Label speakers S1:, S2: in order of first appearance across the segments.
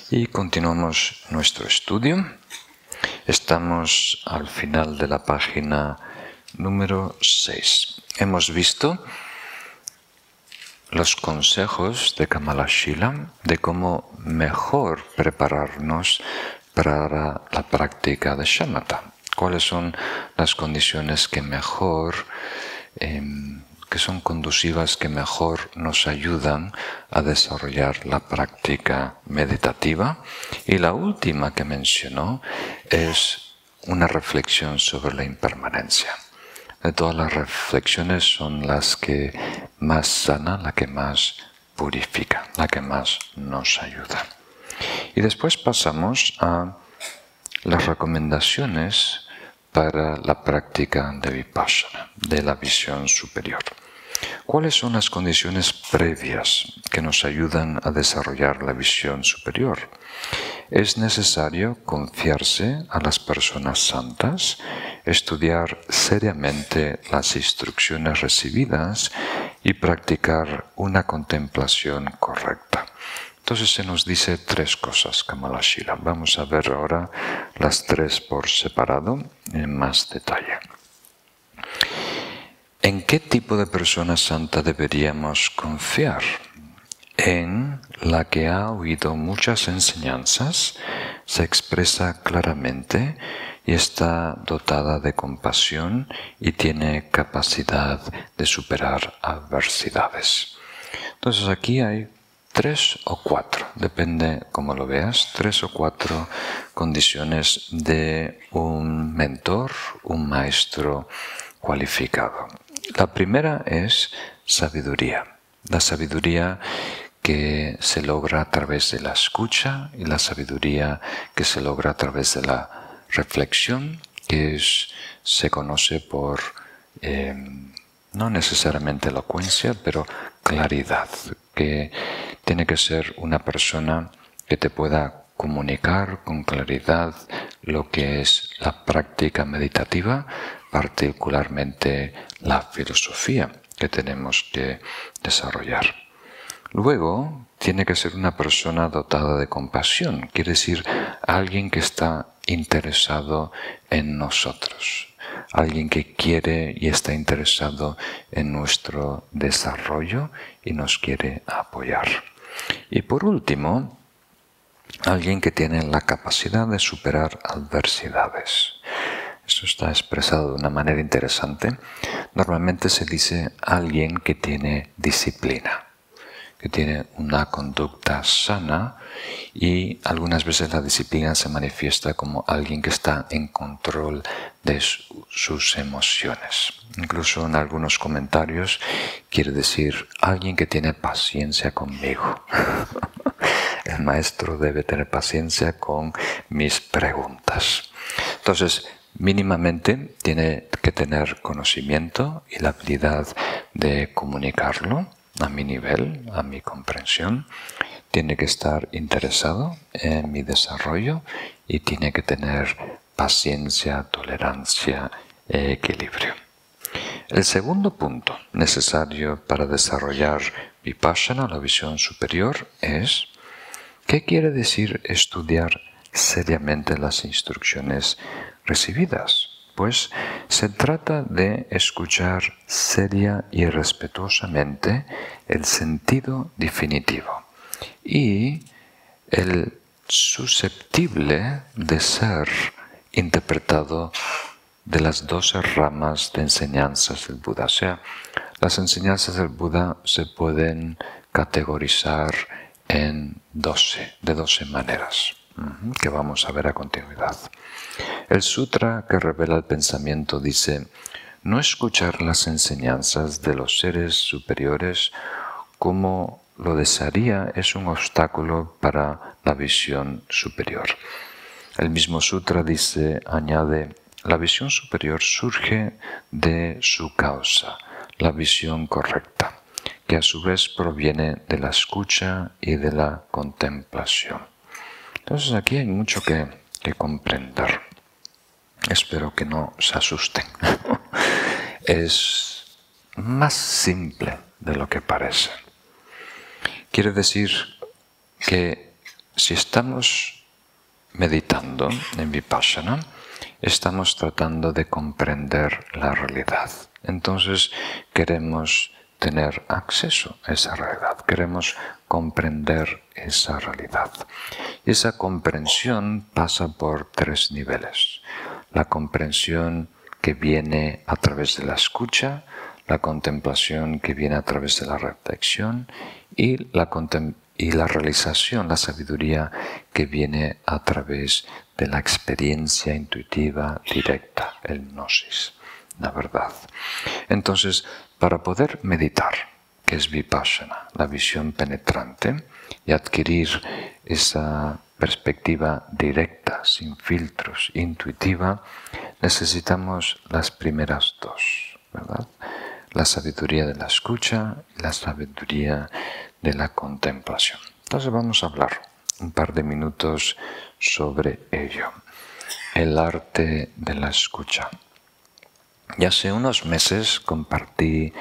S1: Y continuamos nuestro estudio. Estamos al final de la página número 6. Hemos visto los consejos de Kamalashila de cómo mejor prepararnos para la práctica de shamatha. ¿Cuáles son las condiciones que mejor, que son conducivas, que mejor nos ayudan a desarrollar la práctica meditativa? Y la última que mencionó es una reflexión sobre la impermanencia. De todas las reflexiones son las que más sana, la que más purifica, la que más nos ayuda. Y después pasamos a las recomendaciones para la práctica de Vipassana, de la visión superior. ¿Cuáles son las condiciones previas que nos ayudan a desarrollar la visión superior? Es necesario confiarse a las personas santas, estudiar seriamente las instrucciones recibidas y practicar una contemplación correcta. Entonces se nos dice tres cosas, Kamalashila. Vamos a ver ahora las tres por separado en más detalle. ¿En qué tipo de persona santa deberíamos confiar? En la que ha oído muchas enseñanzas, se expresa claramente y está dotada de compasión y tiene capacidad de superar adversidades. Entonces aquí hay 3 o 4, depende cómo lo veas, 3 o 4 condiciones de un mentor, un maestro cualificado. La primera es sabiduría. La sabiduría que se logra a través de la escucha y la sabiduría que se logra a través de la reflexión, que se conoce por no necesariamente elocuencia, pero claridad, que tiene que ser una persona que te pueda comunicar con claridad lo que es la práctica meditativa, particularmente la filosofía que tenemos que desarrollar. Luego, tiene que ser una persona dotada de compasión, quiere decir alguien que está interesado en nosotros, alguien que quiere y está interesado en nuestro desarrollo y nos quiere apoyar. Y por último, alguien que tiene la capacidad de superar adversidades. Esto está expresado de una manera interesante. Normalmente se dice alguien que tiene disciplina, que tiene una conducta sana, y algunas veces la disciplina se manifiesta como alguien que está en control de sus emociones. Incluso en algunos comentarios quiere decir alguien que tiene paciencia conmigo. El maestro debe tener paciencia con mis preguntas. Entonces, mínimamente tiene que tener conocimiento y la habilidad de comunicarlo a mi nivel, a mi comprensión. Tiene que estar interesado en mi desarrollo y tiene que tener paciencia, tolerancia e equilibrio. El segundo punto necesario para desarrollar Vipassana, la visión superior, es ¿qué quiere decir estudiar seriamente las instrucciones recibidas? Pues se trata de escuchar seria y respetuosamente el sentido definitivo y el susceptible de ser interpretado de las 12 ramas de enseñanzas del Buda. O sea, las enseñanzas del Buda se pueden categorizar en 12, de 12 maneras, que vamos a ver a continuidad. El sutra que revela el pensamiento dice: no escuchar las enseñanzas de los seres superiores como lo desearía es un obstáculo para la visión superior. El mismo sutra dice, añade, la visión superior surge de su causa, la visión correcta, que a su vez proviene de la escucha y de la contemplación. Entonces aquí hay mucho que comprender. Espero que no se asusten. Es más simple de lo que parece. Quiere decir que si estamos meditando en Vipassana, estamos tratando de comprender la realidad. Entonces queremos tener acceso a esa realidad, queremos comprender esa realidad. Y esa comprensión pasa por 3 niveles. La comprensión que viene a través de la escucha, la contemplación que viene a través de la reflexión y la realización, la sabiduría que viene a través de la experiencia intuitiva directa, el gnosis, la verdad. Entonces, para poder meditar, que es Vipassana, la visión penetrante, y adquirir esa perspectiva directa, sin filtros, intuitiva, necesitamos las primeras 2, ¿verdad? La sabiduría de la escucha y la sabiduría de la contemplación. Entonces vamos a hablar un par de minutos sobre ello. El arte de la escucha. Y hace unos meses compartí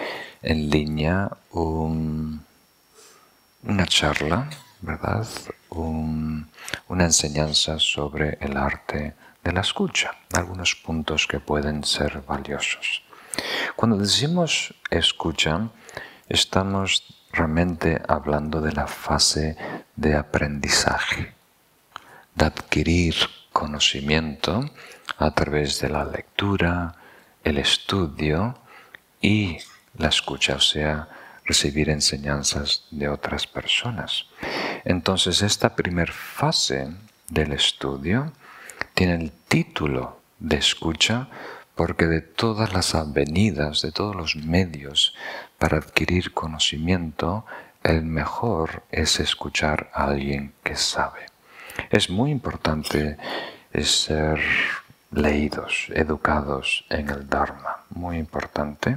S1: en línea una charla, ¿verdad? Una enseñanza sobre el arte de la escucha, algunos puntos que pueden ser valiosos. Cuando decimos escucha, estamos realmente hablando de la fase de aprendizaje, de adquirir conocimiento a través de la lectura, el estudio y la escucha, o sea, recibir enseñanzas de otras personas. Entonces, esta primera fase del estudio tiene el título de escucha porque de todas las avenidas, de todos los medios para adquirir conocimiento, el mejor es escuchar a alguien que sabe. Es muy importante ser leídos, educados en el Dharma, muy importante,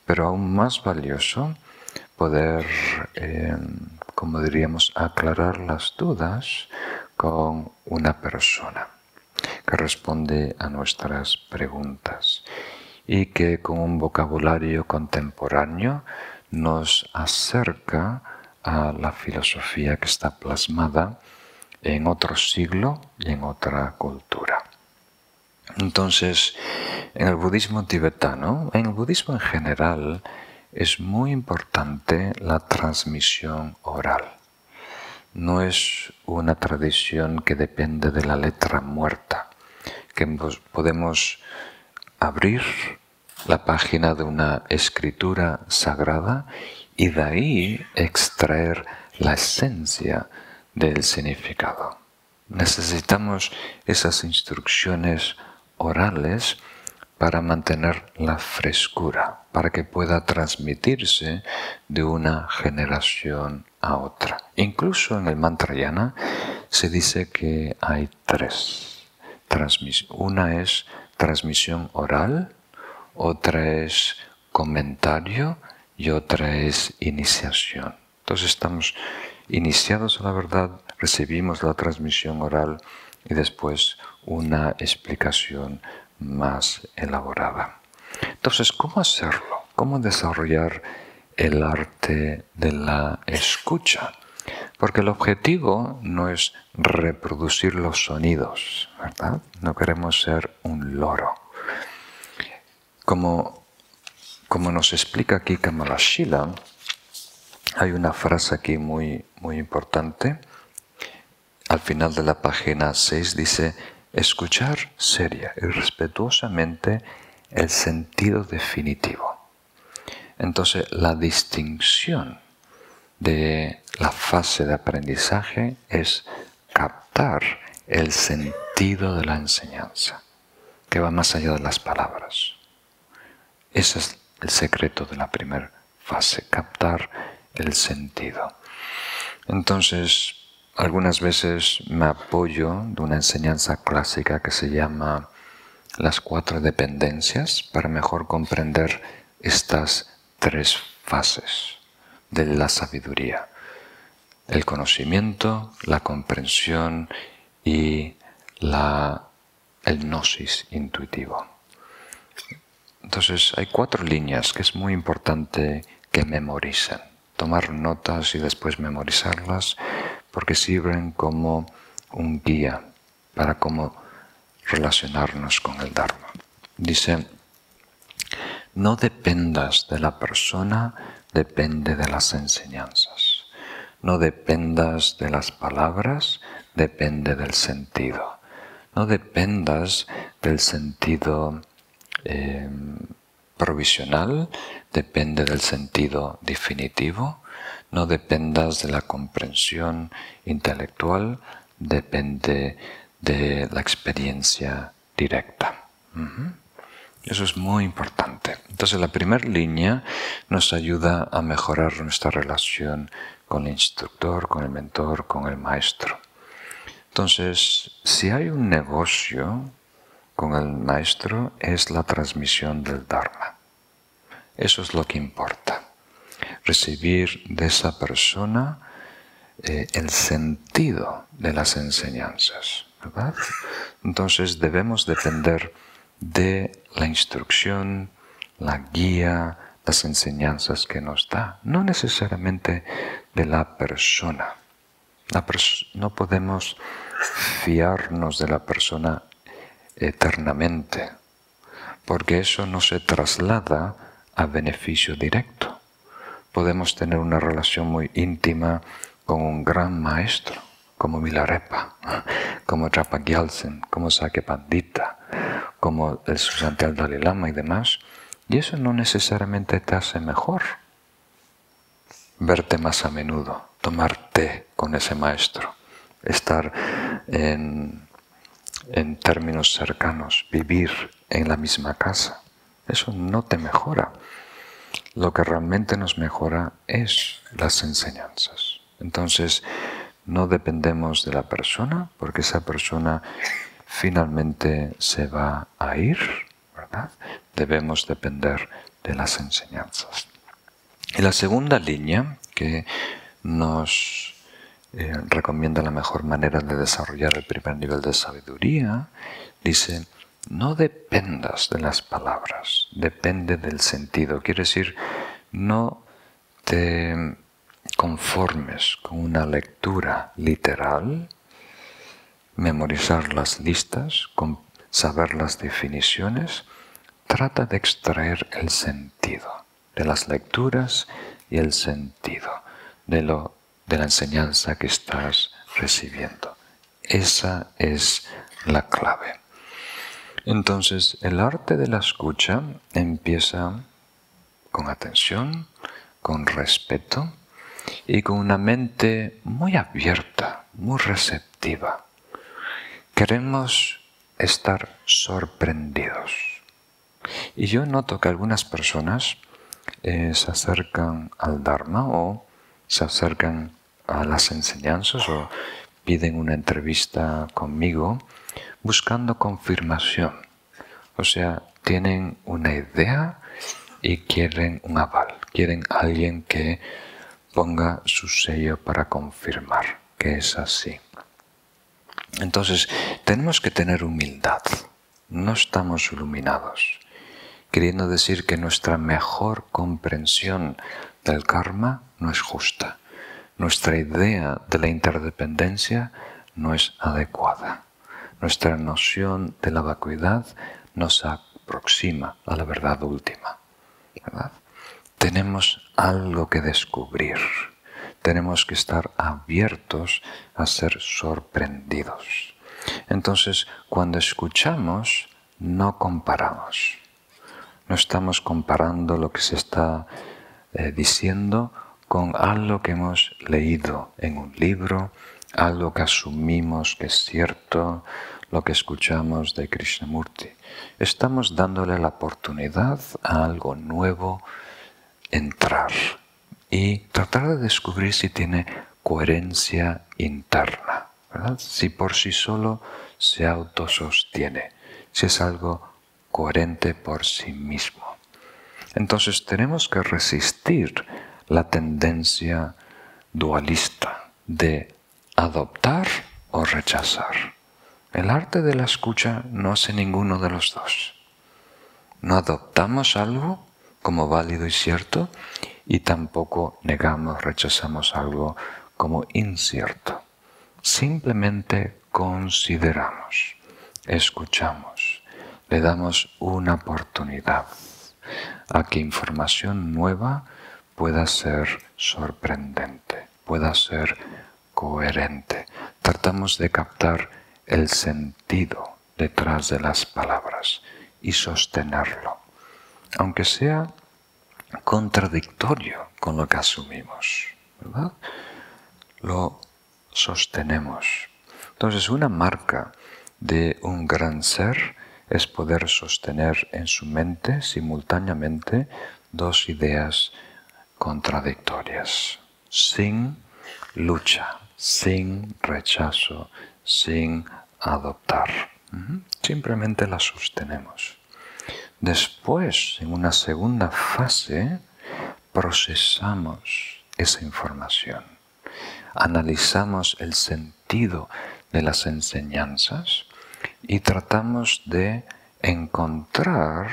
S1: pero aún más valioso poder, como diríamos, aclarar las dudas con una persona que responde a nuestras preguntas y que con un vocabulario contemporáneo nos acerca a la filosofía que está plasmada en otro siglo y en otra cultura. Entonces, en el budismo tibetano, en el budismo en general, es muy importante la transmisión oral. No es una tradición que depende de la letra muerta, que podemos abrir la página de una escritura sagrada y de ahí extraer la esencia del significado. Necesitamos esas instrucciones orales para mantener la frescura, para que pueda transmitirse de una generación a otra. Incluso en el Mantrayana se dice que hay 3. Una es transmisión oral, otra es comentario y otra es iniciación. Entonces estamos iniciados a la verdad, recibimos la transmisión oral y después una explicación más elaborada. Entonces, ¿cómo hacerlo? ¿Cómo desarrollar el arte de la escucha? Porque el objetivo no es reproducir los sonidos, ¿verdad? No queremos ser un loro. Como nos explica aquí Kamalashila, hay una frase aquí muy importante. Al final de la página 6 dice: escuchar seria y respetuosamente el sentido definitivo. Entonces, la distinción de la fase de aprendizaje es captar el sentido de la enseñanza, que va más allá de las palabras. Ese es el secreto de la primera fase, captar el sentido. Entonces, algunas veces me apoyo de una enseñanza clásica que se llama las 4 dependencias para mejor comprender estas 3 fases de la sabiduría: el conocimiento, la comprensión y el gnosis intuitivo. Entonces hay 4 líneas que es muy importante que memoricen. Tomar notas y después memorizarlas, porque sirven como un guía para cómo relacionarnos con el Dharma. Dice, no dependas de la persona, depende de las enseñanzas. No dependas de las palabras, depende del sentido. No dependas del sentido provisional, depende del sentido definitivo. No dependas de la comprensión intelectual, depende de la experiencia directa. Eso es muy importante. Entonces, la primera línea nos ayuda a mejorar nuestra relación con el instructor, con el mentor, con el maestro. Entonces, si hay un negocio con el maestro, es la transmisión del Dharma. Eso es lo que importa. Recibir de esa persona el sentido de las enseñanzas, ¿verdad? Entonces, debemos depender de la instrucción, la guía, las enseñanzas que nos da, no necesariamente de la persona. No podemos fiarnos de la persona eternamente, porque eso no se traslada a beneficio directo. Podemos tener una relación muy íntima con un gran maestro, como Milarepa, como Trapa Gyaltsen, como Sakya Pandita, como el Susantial Dalai Lama y demás, y eso no necesariamente te hace mejor. Verte más a menudo, tomar té con ese maestro, estar en términos cercanos, vivir en la misma casa, eso no te mejora. Lo que realmente nos mejora es las enseñanzas. Entonces, no dependemos de la persona, porque esa persona finalmente se va a ir, ¿verdad? Debemos depender de las enseñanzas. Y la segunda línea que nos recomienda la mejor manera de desarrollar el primer nivel de sabiduría, dice, no dependas de las palabras, depende del sentido. Quiere decir, no te conformes con una lectura literal, memorizar las listas, con saber las definiciones. Trata de extraer el sentido de las lecturas y el sentido de la enseñanza que estás recibiendo. Esa es la clave. Entonces, el arte de la escucha empieza con atención, con respeto y con una mente muy abierta, muy receptiva. Queremos estar sorprendidos. Y yo noto que algunas personas se acercan al Dharma o se acercan a las enseñanzas o piden una entrevista conmigo buscando confirmación. O sea, tienen una idea y quieren un aval, quieren alguien que ponga su sello para confirmar que es así. Entonces, tenemos que tener humildad. No estamos iluminados, queriendo decir que nuestra mejor comprensión del karma no es justa. Nuestra idea de la interdependencia no es adecuada. Nuestra noción de la vacuidad no se aproxima a la verdad última, ¿verdad? Tenemos algo que descubrir. Tenemos que estar abiertos a ser sorprendidos. Entonces, cuando escuchamos, no comparamos. No estamos comparando lo que se está diciendo con algo que hemos leído en un libro, algo que asumimos que es cierto, lo que escuchamos de Krishnamurti. Estamos dándole la oportunidad a algo nuevo entrar y tratar de descubrir si tiene coherencia interna, ¿verdad? Si por sí solo se autosostiene, si es algo coherente por sí mismo. Entonces tenemos que resistir la tendencia dualista de adoptar o rechazar. El arte de la escucha no hace ninguno de los dos. No adoptamos algo como válido y cierto y tampoco negamos, rechazamos algo como incierto. simplemente consideramos, escuchamos, le damos una oportunidad a que información nueva pueda ser sorprendente, pueda ser coherente. Tratamos de captar el sentido detrás de las palabras y sostenerlo, aunque sea contradictorio con lo que asumimos, ¿verdad? Lo sostenemos. Entonces, una marca de un gran ser es poder sostener en su mente simultáneamente dos ideas contradictorias, sin lucha, sin rechazo, sin adoptar. Simplemente las sostenemos. Después, en una segunda fase, procesamos esa información. Analizamos el sentido de las enseñanzas y tratamos de encontrar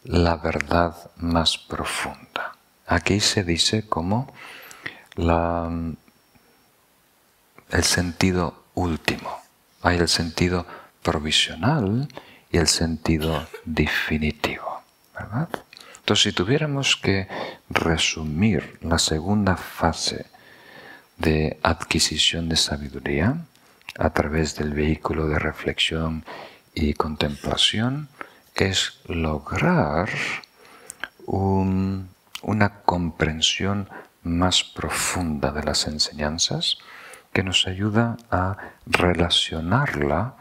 S1: la verdad más profunda. Aquí se dice como el sentido último. Hay el sentido provisional y el sentido definitivo, ¿verdad? Entonces, si tuviéramos que resumir la segunda fase de adquisición de sabiduría a través del vehículo de reflexión y contemplación, es lograr una comprensión más profunda de las enseñanzas que nos ayuda a relacionarla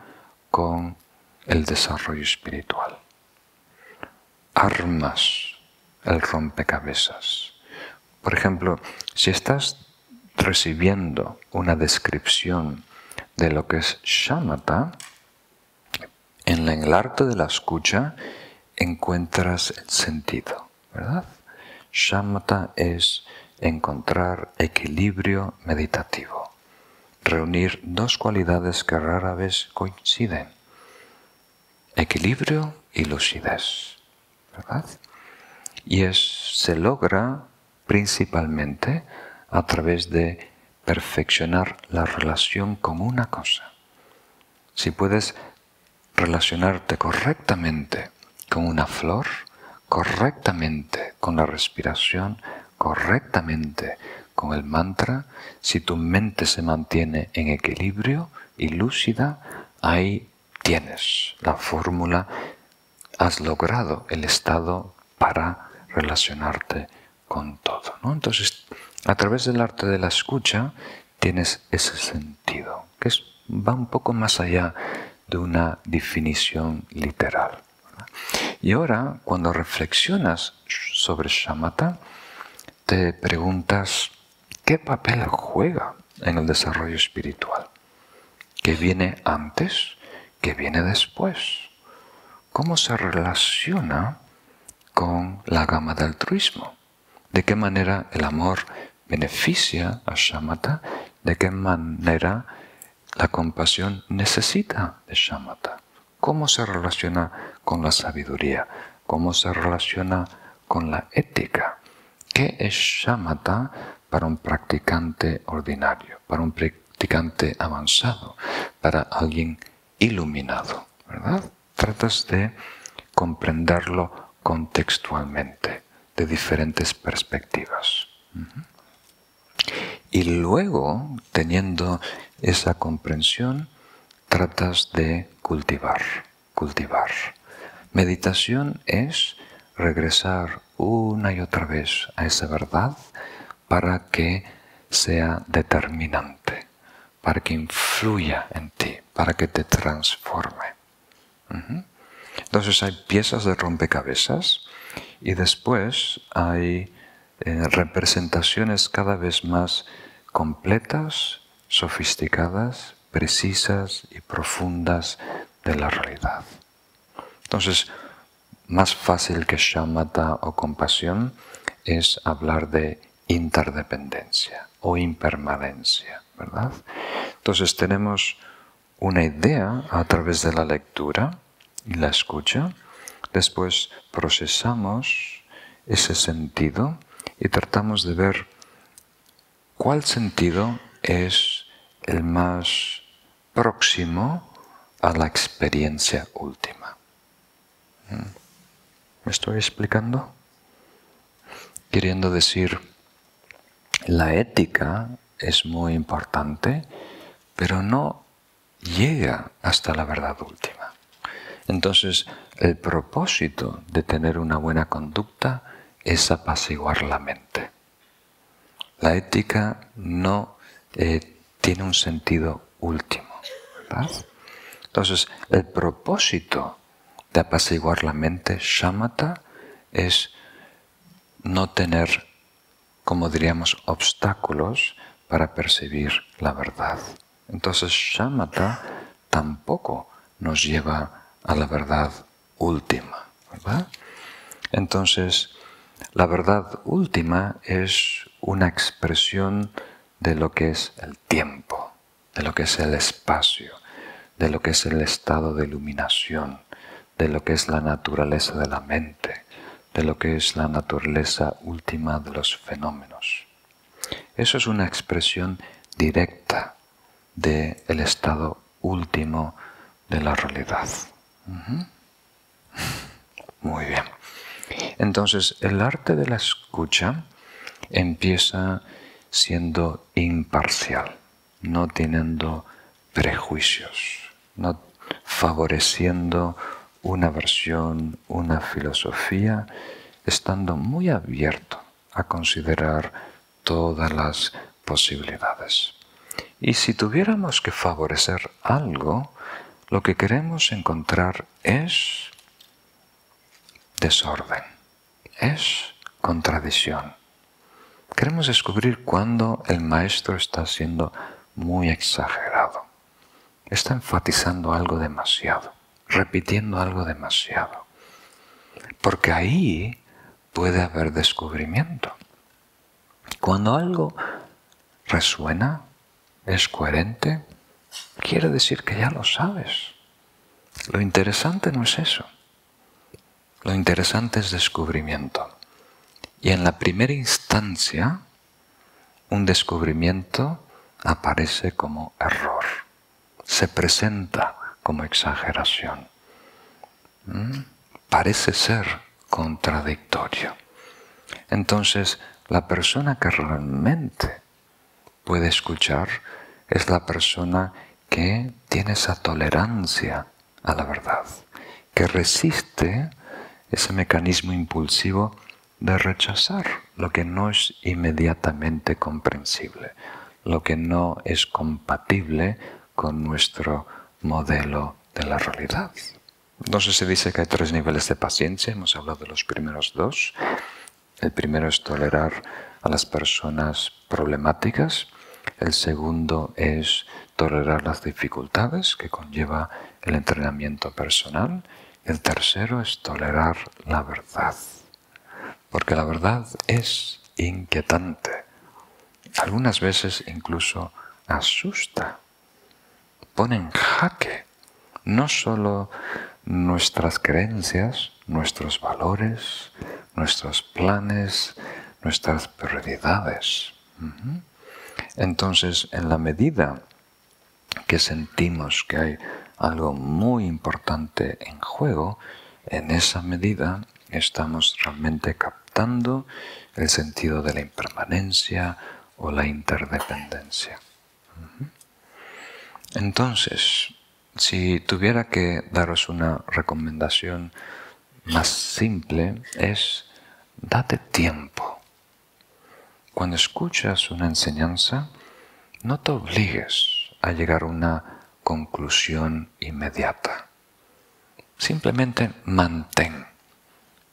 S1: con el desarrollo espiritual. Armas el rompecabezas. Por ejemplo, si estás recibiendo una descripción de lo que es shamatha, en el arte de la escucha encuentras el sentido, ¿verdad? Shamatha es encontrar equilibrio meditativo, reunir dos cualidades que rara vez coinciden, equilibrio y lucidez, ¿verdad? Y se logra principalmente a través de perfeccionar la relación con una cosa. Si puedes relacionarte correctamente con una flor, correctamente con la respiración, correctamente con el mantra, si tu mente se mantiene en equilibrio y lúcida, ahí tienes la fórmula, has logrado el estado para relacionarte con todo, ¿no? Entonces, a través del arte de la escucha tienes ese sentido, que va un poco más allá de una definición literal, ¿verdad? Y ahora, cuando reflexionas sobre shamatha, te preguntas, ¿qué papel juega en el desarrollo espiritual? ¿Qué viene antes? ¿Qué viene después? ¿Cómo se relaciona con la gama de altruismo? ¿De qué manera el amor beneficia a shamatha? ¿De qué manera la compasión necesita de shamatha? ¿Cómo se relaciona con la sabiduría? ¿Cómo se relaciona con la ética? ¿Qué es shamatha para un practicante ordinario, para un practicante avanzado, para alguien iluminado, ¿verdad? Tratas de comprenderlo contextualmente, de diferentes perspectivas. Y luego, teniendo esa comprensión, tratas de cultivar. Meditación es regresar una y otra vez a esa verdad para que sea determinante, para que influya en ti, para que te transforme. Entonces hay piezas de rompecabezas y después hay representaciones cada vez más completas, sofisticadas, precisas y profundas de la realidad. Entonces, más fácil que shamatha o compasión es hablar de interdependencia o impermanencia, ¿verdad? Entonces tenemos una idea a través de la lectura y la escucha, después procesamos ese sentido y tratamos de ver cuál sentido es el más próximo a la experiencia última. ¿Me estoy explicando? Queriendo decir, la ética es muy importante, pero no llega hasta la verdad última. Entonces, el propósito de tener una buena conducta es apaciguar la mente. La ética no tiene un sentido último, ¿verdad? Entonces, el propósito de apaciguar la mente, shamatha, es no tener, como diríamos, obstáculos para percibir la verdad. Entonces, shamatha tampoco nos lleva a la verdad última, ¿verdad? Entonces, la verdad última es una expresión de lo que es el tiempo, de lo que es el espacio, de lo que es el estado de iluminación, de lo que es la naturaleza de la mente, de lo que es la naturaleza última de los fenómenos. Eso es una expresión directa del estado último de la realidad. Muy bien. Entonces, el arte de la escucha empieza siendo imparcial, no teniendo prejuicios, no favoreciendo una versión, una filosofía, estando muy abierto a considerar todas las posibilidades. Y si tuviéramos que favorecer algo, lo que queremos encontrar es desorden, es contradicción. Queremos descubrir cuándo el maestro está siendo muy exagerado, está enfatizando algo demasiado, repitiendo algo demasiado, porque ahí puede haber descubrimiento. Cuando algo resuena, es coherente, quiere decir que ya lo sabes. Lo interesante no es eso. Lo interesante es descubrimiento. Y en la primera instancia, un descubrimiento aparece como error, se presenta como exageración. Parece ser contradictorio. Entonces, la persona que realmente puede escuchar es la persona que tiene esa tolerancia a la verdad, que resiste ese mecanismo impulsivo de rechazar lo que no es inmediatamente comprensible, lo que no es compatible con nuestro modelo de la realidad. Entonces se dice que hay 3 niveles de paciencia, hemos hablado de los primeros 2. El primero es tolerar a las personas problemáticas. El segundo es tolerar las dificultades que conlleva el entrenamiento personal. El tercero es tolerar la verdad, porque la verdad es inquietante. Algunas veces incluso asusta, pone en jaque no solo nuestras creencias, nuestros valores, nuestros planes, nuestras prioridades. Entonces, en la medida que sentimos que hay algo muy importante en juego, en esa medida estamos realmente captando el sentido de la impermanencia o la interdependencia. Entonces, si tuviera que daros una recomendación más simple, es date tiempo. Cuando escuchas una enseñanza, no te obligues a llegar a una conclusión inmediata. Simplemente mantén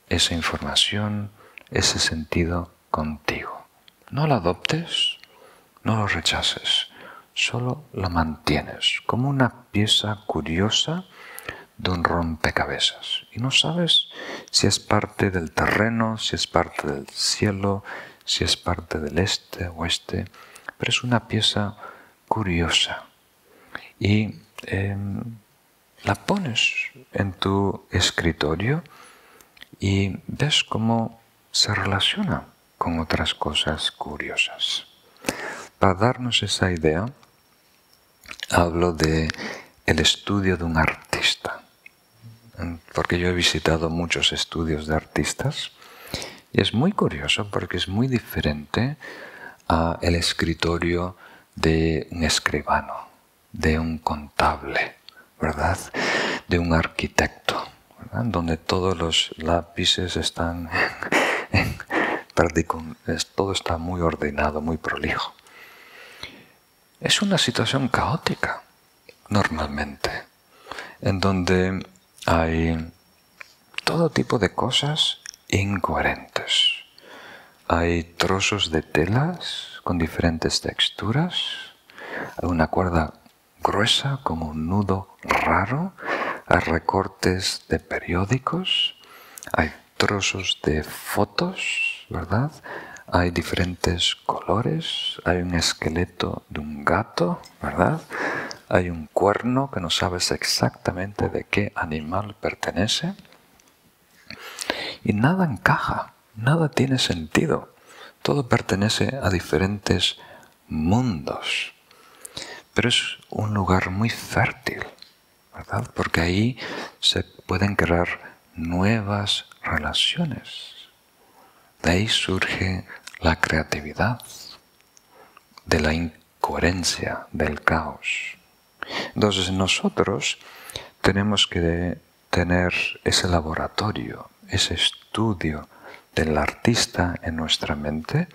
S1: esa información, ese sentido contigo. No la adoptes, no lo rechaces, solo la mantienes como una pieza curiosa de un rompecabezas. Y no sabes si es parte del terreno, si es parte del cielo, si es parte del este, oeste, pero es una pieza curiosa. Y la pones en tu escritorio y ves cómo se relaciona con otras cosas curiosas. Para darnos esa idea, hablo de el estudio de un artista. Porque yo he visitado muchos estudios de artistas y es muy curioso porque es muy diferente al escritorio de un escribano, de un contable, ¿verdad? De un arquitecto, ¿verdad? Donde todos los lápices están todo está muy ordenado, muy prolijo. Es una situación caótica, normalmente, en donde hay todo tipo de cosas incoherentes. Hay trozos de telas con diferentes texturas, hay una cuerda gruesa como un nudo raro, hay recortes de periódicos, hay trozos de fotos, ¿verdad? Hay diferentes colores, hay un esqueleto de un gato, ¿verdad? Hay un cuerno que no sabes exactamente de qué animal pertenece. Y nada encaja, nada tiene sentido. Todo pertenece a diferentes mundos. Pero es un lugar muy fértil, ¿verdad? Porque ahí se pueden crear nuevas relaciones. De ahí surge la creatividad, de la incoherencia, del caos. Entonces nosotros tenemos que tener ese laboratorio, ese estudio del artista en nuestra mente,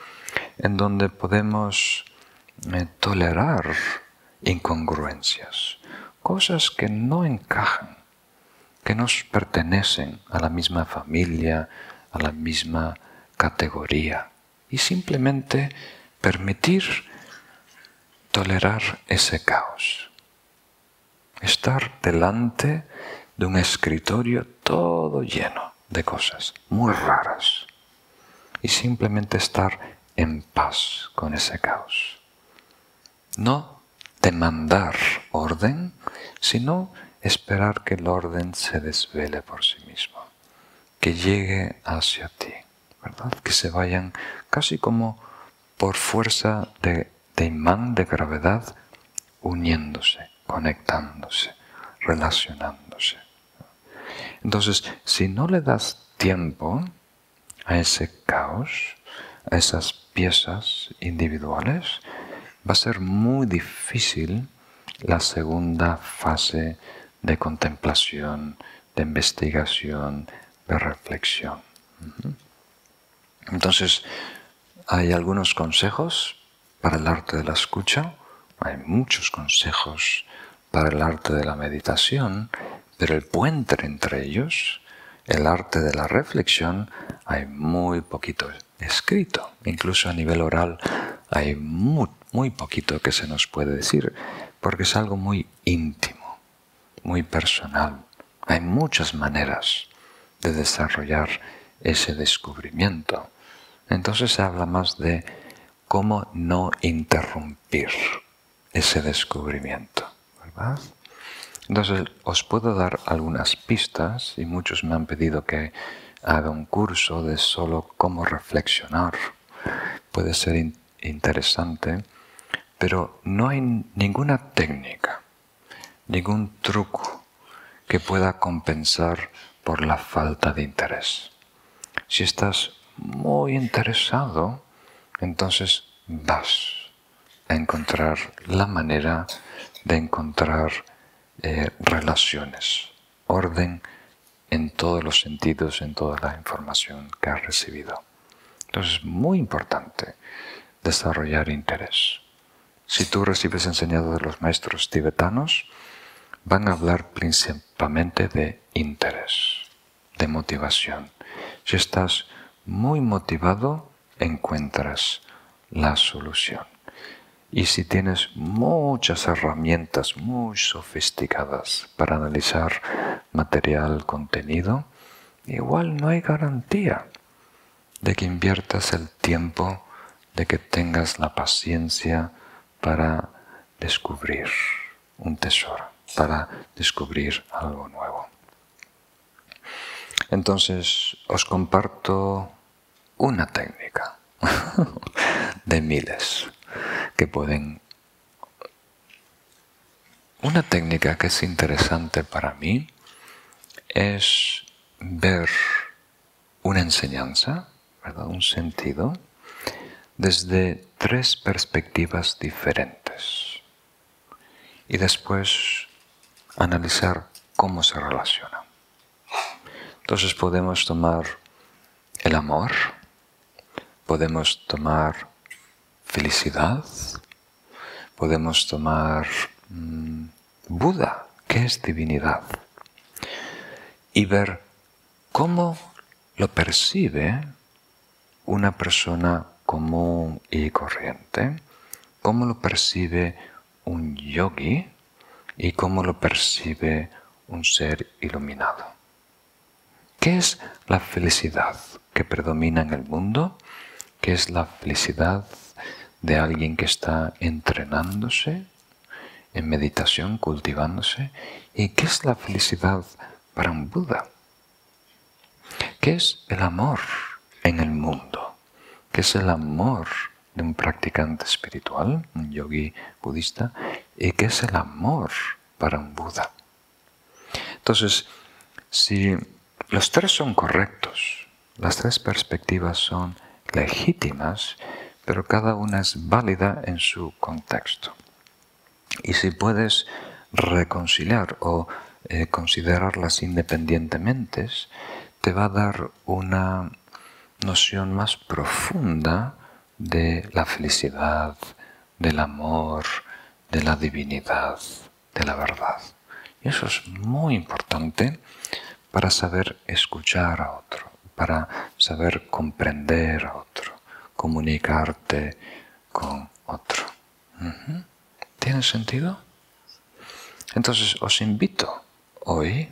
S1: en donde podemos tolerar incongruencias, cosas que no encajan, que nos pertenecen a la misma familia, a la misma categoría, y simplemente permitir tolerar ese caos. Estar delante de un escritorio todo lleno de cosas muy raras y simplemente estar en paz con ese caos. No demandar orden, sino esperar que el orden se desvele por sí mismo, que llegue hacia ti, ¿verdad? Que se vayan casi como por fuerza de imán, de gravedad, uniéndose, conectándose, relacionándose. Entonces, si no le das tiempo a ese caos, a esas piezas individuales, va a ser muy difícil la segunda fase de contemplación, de investigación, de reflexión. Entonces, hay algunos consejos para el arte de la escucha, hay muchos consejos para el arte de la meditación, pero el puente entre ellos, el arte de la reflexión, hay muy poquito escrito. Incluso a nivel oral hay muy poquito que se nos puede decir, porque es algo muy íntimo, muy personal. Hay muchas maneras de desarrollar ese descubrimiento. Entonces se habla más de cómo no interrumpir ese descubrimiento, ¿verdad? Entonces os puedo dar algunas pistas y muchos me han pedido que haga un curso de solo cómo reflexionar. Puede ser interesante, pero no hay ninguna técnica, ningún truco que pueda compensar por la falta de interés. Si estás muy interesado, entonces vas a encontrar la manera de encontrar relaciones, orden en todos los sentidos, en toda la información que has recibido. Entonces es muy importante desarrollar interés. Si tú recibes enseñado de los maestros tibetanos, van a hablar principalmente de interés, de motivación. Si estás muy motivado, encuentras la solución. Y si tienes muchas herramientas muy sofisticadas para analizar material, contenido, igual no hay garantía de que inviertas el tiempo, de que tengas la paciencia para descubrir un tesoro, para descubrir algo nuevo. Entonces os comparto una técnica de miles que pueden una técnica que es interesante para mí es ver una enseñanza, ¿verdad? Un sentido, desde tres perspectivas diferentes y después analizar cómo se relaciona. Entonces podemos tomar el amor, podemos tomar felicidad, podemos tomar Buda, que es divinidad, y ver cómo lo percibe una persona común y corriente, cómo lo percibe un yogi y cómo lo percibe un ser iluminado. ¿Qué es la felicidad que predomina en el mundo? ¿Qué es la felicidad de alguien que está entrenándose en meditación, cultivándose? ¿Y qué es la felicidad para un Buda? ¿Qué es el amor en el mundo? ¿Qué es el amor de un practicante espiritual, un yogi budista? ¿Y qué es el amor para un Buda? Entonces, si los tres son correctos, las tres perspectivas son legítimas, pero cada una es válida en su contexto. Y si puedes reconciliar o considerarlas independientemente, te va a dar una noción más profunda de la felicidad, del amor, de la divinidad, de la verdad. Y eso es muy importante para saber escuchar a otro, para saber comprender a otro, comunicarte con otro. ¿Tiene sentido? Entonces os invito hoy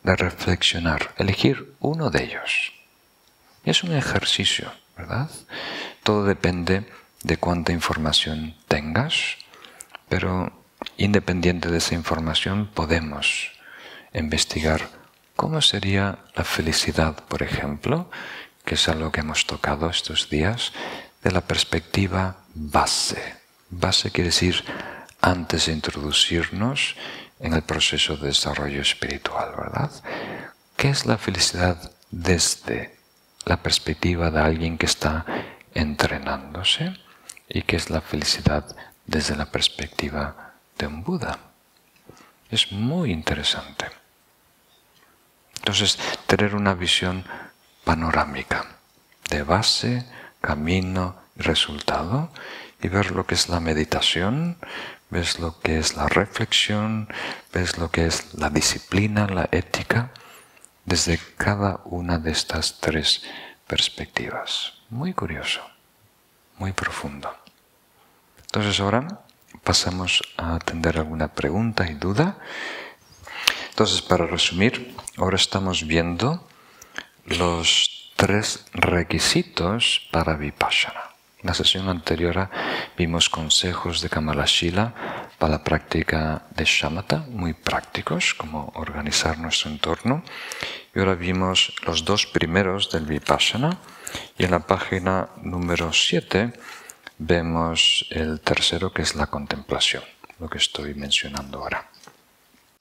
S1: a reflexionar, elegir uno de ellos. Es un ejercicio, ¿verdad? Todo depende de cuánta información tengas, pero independiente de esa información podemos investigar cómo sería la felicidad, por ejemplo, que es algo que hemos tocado estos días, de la perspectiva base. Base quiere decir antes de introducirnos en el proceso de desarrollo espiritual, ¿verdad? ¿Qué es la felicidad desde la perspectiva de alguien que está entrenándose? ¿Y qué es la felicidad desde la perspectiva de un Buda? Es muy interesante. Entonces, tener una visión panorámica de base, camino y resultado, y ver lo que es la meditación, ves lo que es la reflexión, ves lo que es la disciplina, la ética, desde cada una de estas tres perspectivas. Muy curioso, muy profundo. Entonces ahora pasamos a atender alguna pregunta y duda. Entonces, para resumir, ahora estamos viendo los tres requisitos para Vipassana. En la sesión anterior vimos consejos de Kamalashila para la práctica de Shamatha, muy prácticos, como organizar nuestro entorno. Y ahora vimos los dos primeros del Vipassana, y en la página número 7 vemos el tercero, que es la contemplación, lo que estoy mencionando ahora.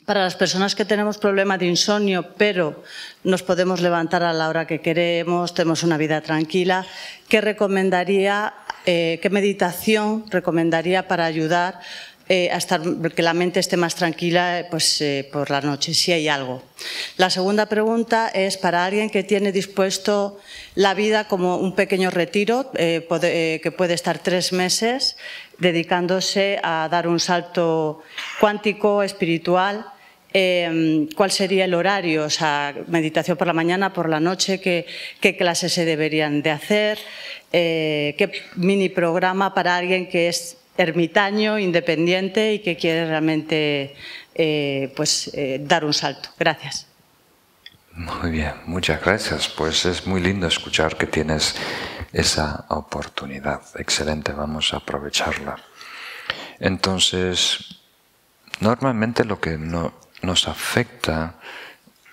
S2: Para las personas que tenemos problema de insomnio, pero nos podemos levantar a la hora que queremos, tenemos una vida tranquila, ¿qué recomendaría, qué meditación recomendaría para ayudar a estar, que la mente esté más tranquila por la noche, si hay algo? La segunda pregunta es para alguien que tiene dispuesto la vida como un pequeño retiro, que puede estar 3 meses dedicándose a dar un salto cuántico, espiritual. ¿Cuál sería el horario? O sea, meditación por la mañana, por la noche, ¿qué clases se deberían de hacer? ¿Qué mini programa para alguien que es ermitaño, independiente y que quiere realmente dar un salto? Gracias.
S1: Muy bien, muchas gracias. Pues es muy lindo escuchar que tienes esa oportunidad. Excelente, vamos a aprovecharla. Entonces, normalmente lo que nos afecta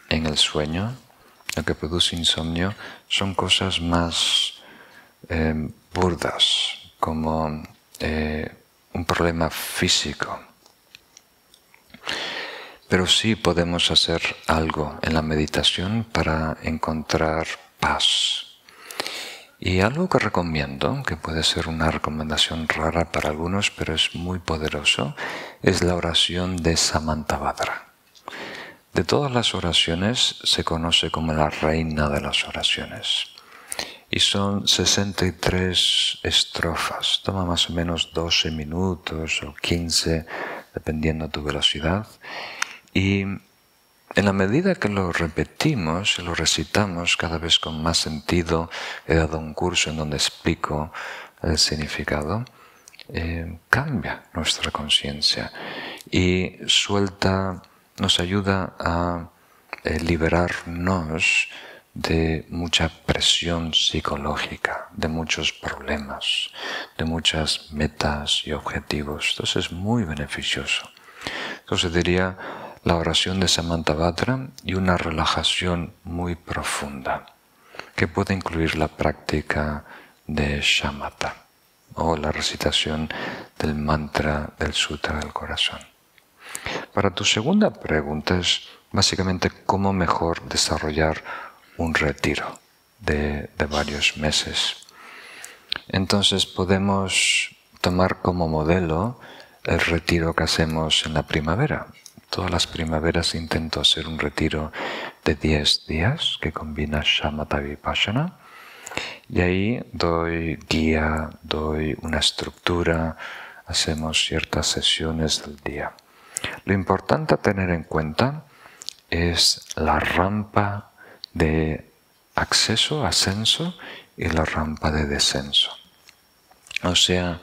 S1: en el sueño, lo que produce insomnio, son cosas más burdas, como un problema físico. pero sí podemos hacer algo en la meditación para encontrar paz. Y algo que recomiendo, que puede ser una recomendación rara para algunos, pero es muy poderoso, es la oración de Samantabhadra. De todas las oraciones se conoce como la reina de las oraciones. Y son 63 estrofas. Toma más o menos 12 minutos o 15, dependiendo de tu velocidad. Y en la medida que lo repetimos y lo recitamos cada vez con más sentido, he dado un curso en donde explico el significado, cambia nuestra conciencia y nos ayuda a liberarnos de mucha presión psicológica, de muchos problemas, de muchas metas y objetivos. Entonces es muy beneficioso. Entonces diría la oración de Samantabhadra y una relajación muy profunda, que puede incluir la práctica de shamatha o la recitación del mantra del Sutra del Corazón. Para tu segunda pregunta es básicamente cómo mejor desarrollar un retiro de varios meses. Entonces podemos tomar como modelo el retiro que hacemos en la primavera. Todas las primaveras intento hacer un retiro de 10 días que combina shamatha y vipassana. Y ahí doy guía, doy una estructura, hacemos ciertas sesiones del día. Lo importante a tener en cuenta es la rampa de acceso, ascenso, y la rampa de descenso. O sea,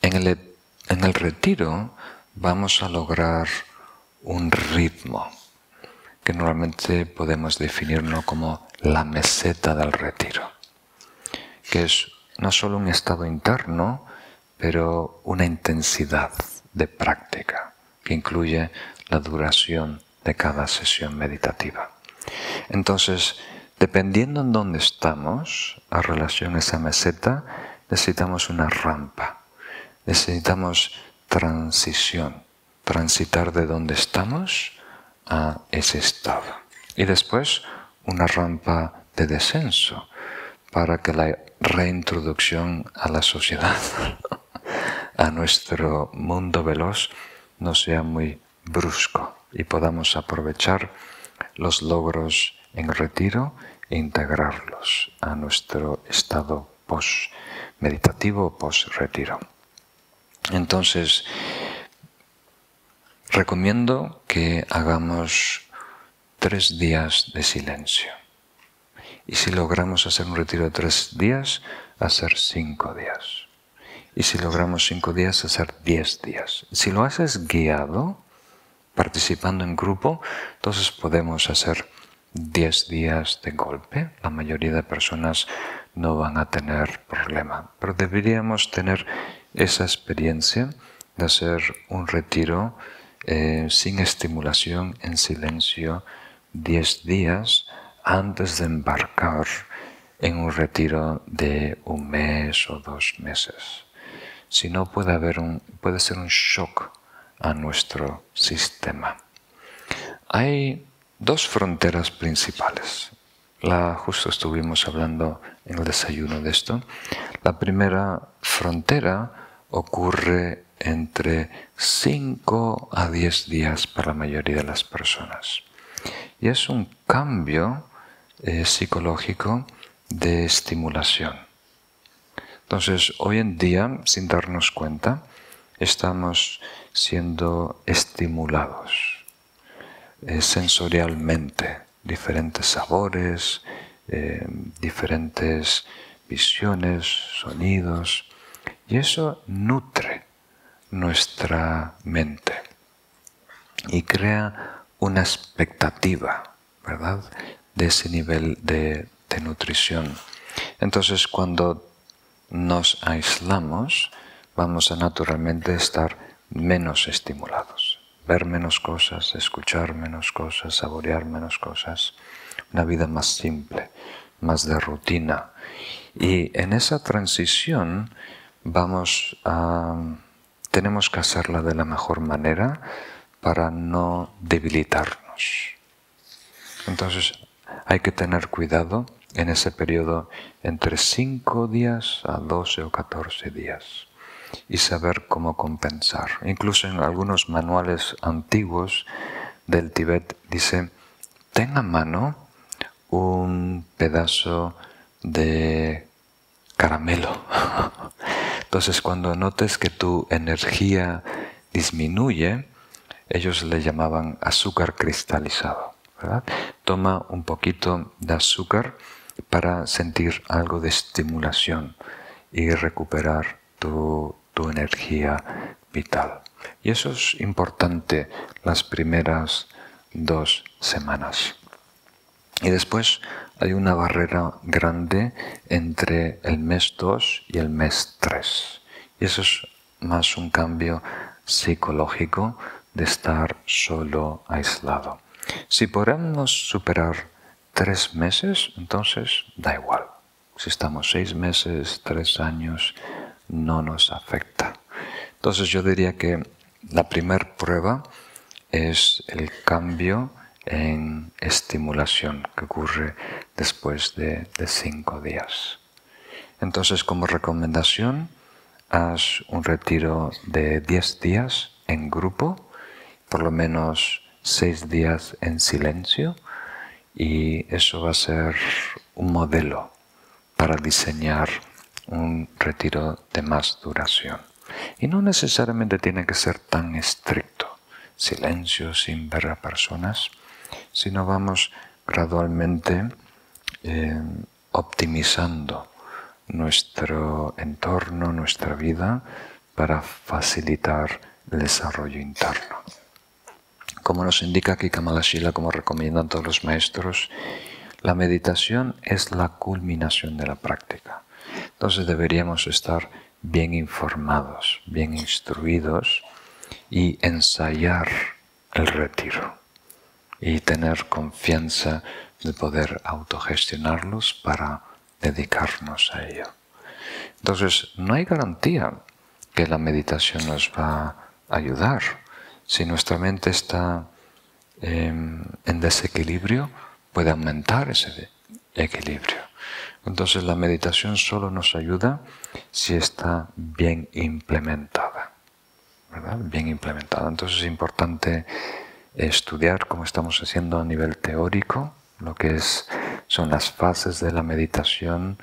S1: en el retiro vamos a lograr un ritmo que normalmente podemos definirlo como la meseta del retiro, que es no solo un estado interno, pero una intensidad de práctica que incluye la duración de cada sesión meditativa. Entonces, dependiendo en dónde estamos, a relación a esa meseta, necesitamos una rampa, necesitamos transición, transitar de donde estamos a ese estado. Y después una rampa de descenso para que la reintroducción a la sociedad, a nuestro mundo veloz, no sea muy brusco y podamos aprovechar los logros en retiro e integrarlos a nuestro estado post-meditativo, post-retiro. Entonces, recomiendo que hagamos 3 días de silencio. Y si logramos hacer un retiro de 3 días, hacer 5 días. Y si logramos 5 días, hacer 10 días. Si lo haces guiado, participando en grupo, entonces podemos hacer 10 días de golpe. La mayoría de personas no van a tener problema. Pero deberíamos tener esa experiencia de hacer un retiro sin estimulación, en silencio, 10 días antes de embarcar en un retiro de 1 mes o 2 meses. Si no, puede ser un shock a nuestro sistema. Hay 2 fronteras principales. Justo estuvimos hablando en el desayuno de esto. La primera frontera ocurre entre 5 a 10 días para la mayoría de las personas. Y es un cambio psicológico de estimulación. Entonces, hoy en día, sin darnos cuenta, estamos siendo estimulados sensorialmente, diferentes sabores, diferentes visiones, sonidos, y eso nutre nuestra mente y crea una expectativa, ¿verdad?, de ese nivel de nutrición. Entonces, cuando nos aislamos, vamos a naturalmente estar menos estimulados, ver menos cosas, escuchar menos cosas, saborear menos cosas, una vida más simple, más de rutina. Y en esa transición tenemos que hacerla de la mejor manera para no debilitarnos. Entonces hay que tener cuidado en ese periodo entre 5 días a 12 o 14 días y saber cómo compensar. Incluso en algunos manuales antiguos del Tíbet dice, ten a mano un pedazo de caramelo. Entonces cuando notes que tu energía disminuye, ellos le llamaban azúcar cristalizado, ¿verdad? Toma un poquito de azúcar para sentir algo de estimulación y recuperar tu energía vital. Y eso es importante las primeras 2 semanas. Y después hay una barrera grande entre el mes 2 y el mes 3. Y eso es más un cambio psicológico de estar solo, aislado. Si podemos superar 3 meses, entonces da igual. Si estamos 6 meses, 3 años, no nos afecta. Entonces yo diría que la primera prueba es el cambio en estimulación que ocurre después de 5 días. Entonces, como recomendación, haz un retiro de 10 días en grupo, por lo menos 6 días en silencio, y eso va a ser un modelo para diseñar un retiro de más duración. Y no necesariamente tiene que ser tan estricto, silencio sin ver a personas, sino vamos gradualmente optimizando nuestro entorno, nuestra vida, para facilitar el desarrollo interno. Como nos indica aquí Kamalashila, como recomiendan todos los maestros, la meditación es la culminación de la práctica. Entonces deberíamos estar bien informados, bien instruidos y ensayar el retiro y tener confianza de poder autogestionarlos para dedicarnos a ello. Entonces no hay garantía que la meditación nos va a ayudar. Si nuestra mente está en desequilibrio, puede aumentar ese equilibrio. Entonces la meditación solo nos ayuda si está bien implementada, ¿verdad? Bien implementada. Entonces es importante estudiar, como estamos haciendo a nivel teórico, lo que son las fases de la meditación,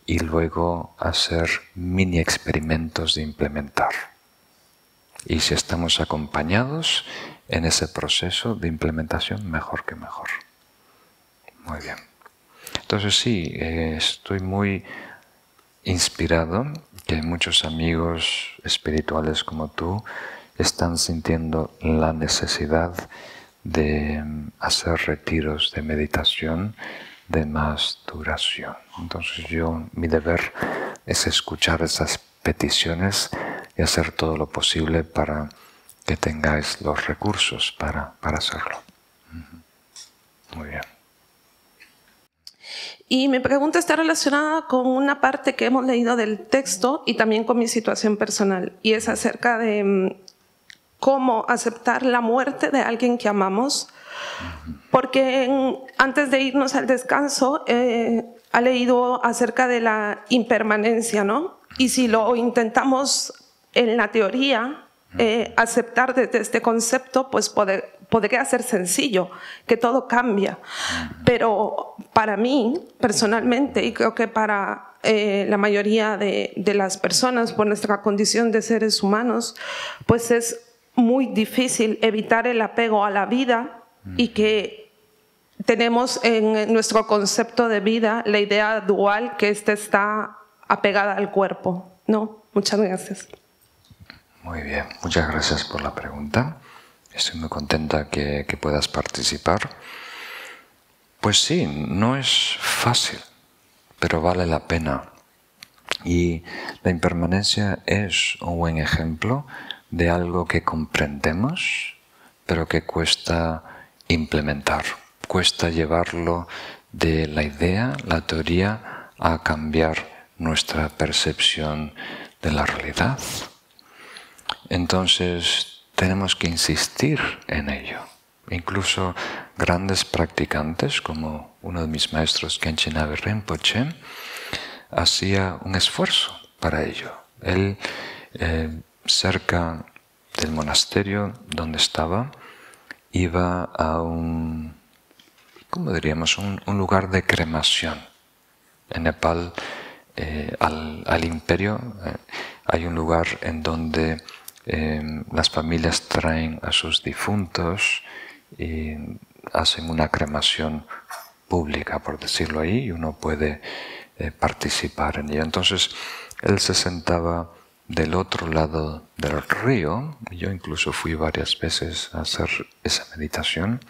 S1: y luego hacer mini experimentos de implementar. Y si estamos acompañados en ese proceso de implementación, mejor que mejor. Muy bien. Entonces sí, estoy muy inspirado que muchos amigos espirituales como tú están sintiendo la necesidad de hacer retiros de meditación de más duración. Entonces mi deber es escuchar esas peticiones y hacer todo lo posible para que tengáis los recursos para hacerlo. Muy bien.
S3: Y mi pregunta está relacionada con una parte que hemos leído del texto y también con mi situación personal, y es acerca de cómo aceptar la muerte de alguien que amamos, porque antes de irnos al descanso ha leído acerca de la impermanencia, ¿no? Y si lo intentamos en la teoría aceptar desde este concepto, pues podría ser sencillo, que todo cambia. Pero para mí, personalmente, y creo que para la mayoría de las personas, por nuestra condición de seres humanos, pues es muy difícil evitar el apego a la vida, y que tenemos en nuestro concepto de vida la idea dual que ésta está apegada al cuerpo, ¿no? Muchas gracias.
S1: Muy bien, muchas gracias por la pregunta. Estoy muy contenta que puedas participar. Pues sí, no es fácil, pero vale la pena. Y la impermanencia es un buen ejemplo de algo que comprendemos, pero que cuesta implementar. Cuesta llevarlo de la idea, la teoría, a cambiar nuestra percepción de la realidad. Entonces, tenemos que insistir en ello. Incluso grandes practicantes, como uno de mis maestros, Khenchen Abe Rinpoche, hacía un esfuerzo para ello. Él, cerca del monasterio donde estaba, iba a un, ¿cómo diríamos?, un lugar de cremación. En Nepal, al imperio, hay un lugar en donde las familias traen a sus difuntos y hacen una cremación pública, por decirlo ahí, y uno puede participar en ello. Entonces, él se sentaba del otro lado del río, yo incluso fui varias veces a hacer esa meditación,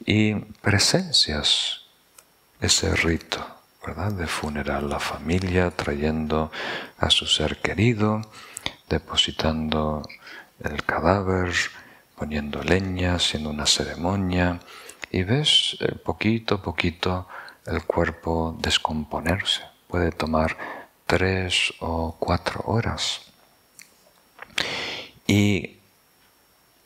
S1: y presencias ese rito, ¿verdad?, de funeral, la familia trayendo a su ser querido, depositando el cadáver, poniendo leña, haciendo una ceremonia, y ves poquito a poquito el cuerpo descomponerse. Puede tomar 3 o 4 horas. Y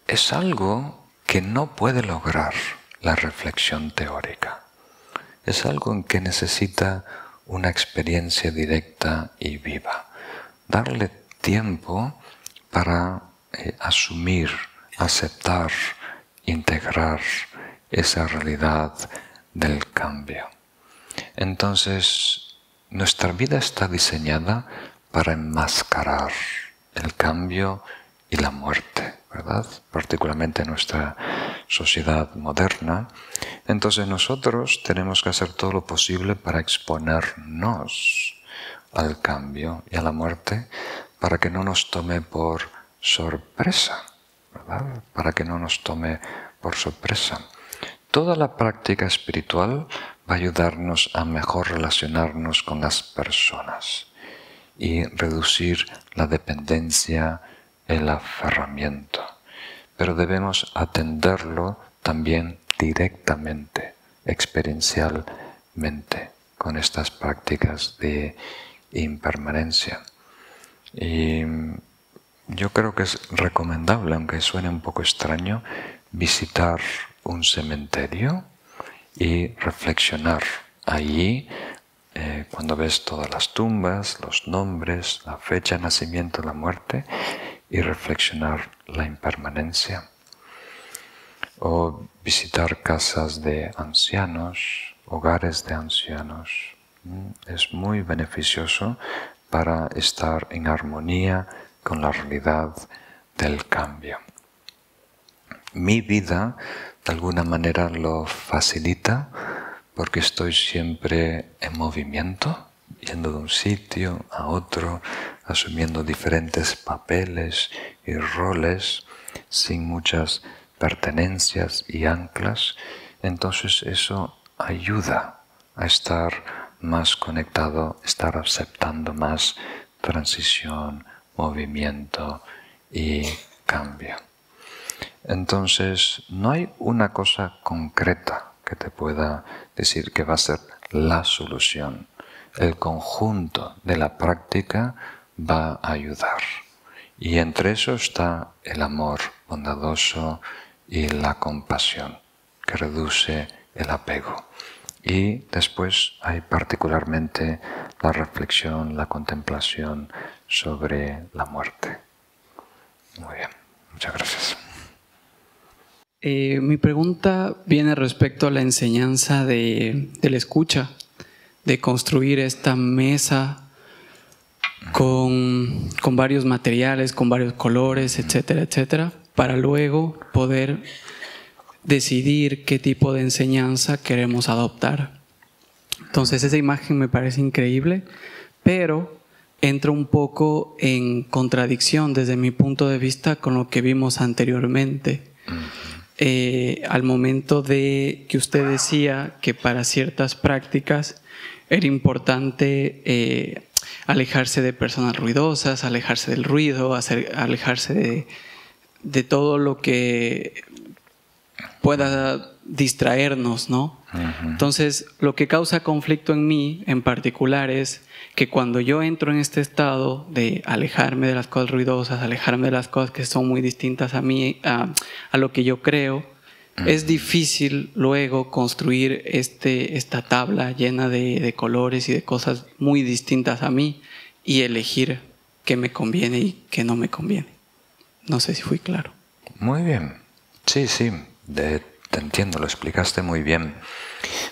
S1: es algo que no puede lograr la reflexión teórica. Es algo en que necesita una experiencia directa y viva. Darle tiempo para asumir, aceptar, integrar esa realidad del cambio. Entonces, nuestra vida está diseñada para enmascarar el cambio y la muerte, ¿verdad? Particularmente en nuestra sociedad moderna. Entonces nosotros tenemos que hacer todo lo posible para exponernos al cambio y a la muerte, para que no nos tome por sorpresa, ¿verdad? Para que no nos tome por sorpresa. Toda la práctica espiritual va a ayudarnos a mejor relacionarnos con las personas y reducir la dependencia, el aferramiento. Pero debemos atenderlo también directamente, experiencialmente, con estas prácticas de impermanencia. Y yo creo que es recomendable, aunque suene un poco extraño, visitar un cementerio y reflexionar allí cuando ves todas las tumbas, los nombres, la fecha de nacimiento, la muerte, y reflexionar la impermanencia. O visitar casas de ancianos, hogares de ancianos. Es muy beneficioso para estar en armonía con la realidad del cambio. Mi vida, de alguna manera, lo facilita porque estoy siempre en movimiento, yendo de un sitio a otro, asumiendo diferentes papeles y roles, sin muchas pertenencias y anclas. Entonces eso ayuda a estar más conectado, estar aceptando más transición, movimiento y cambio. Entonces no hay una cosa concreta que te pueda decir que va a ser la solución. El conjunto de la práctica va a ayudar. Y entre eso está el amor bondadoso y la compasión, que reduce el apego. Y después hay particularmente la reflexión, la contemplación sobre la muerte. Muy bien, muchas gracias.
S4: Mi pregunta viene respecto a la enseñanza de la escucha, de construir esta mesa con varios materiales, con varios colores, etcétera, etcétera, para luego poder decidir qué tipo de enseñanza queremos adoptar. Entonces esa imagen me parece increíble, pero entra un poco en contradicción desde mi punto de vista con lo que vimos anteriormente. Al momento de que usted decía que para ciertas prácticas era importante alejarse de personas ruidosas, alejarse del ruido, alejarse de todo lo que pueda distraernos, ¿no? Entonces, lo que causa conflicto en mí en particular es que cuando yo entro en este estado de alejarme de las cosas ruidosas, alejarme de las cosas que son muy distintas a mí, a lo que yo creo, es difícil luego construir esta tabla llena de colores y de cosas muy distintas a mí y elegir qué me conviene y qué no me conviene. No sé si fui claro.
S1: Muy bien. Sí, sí. Te entiendo, lo explicaste muy bien.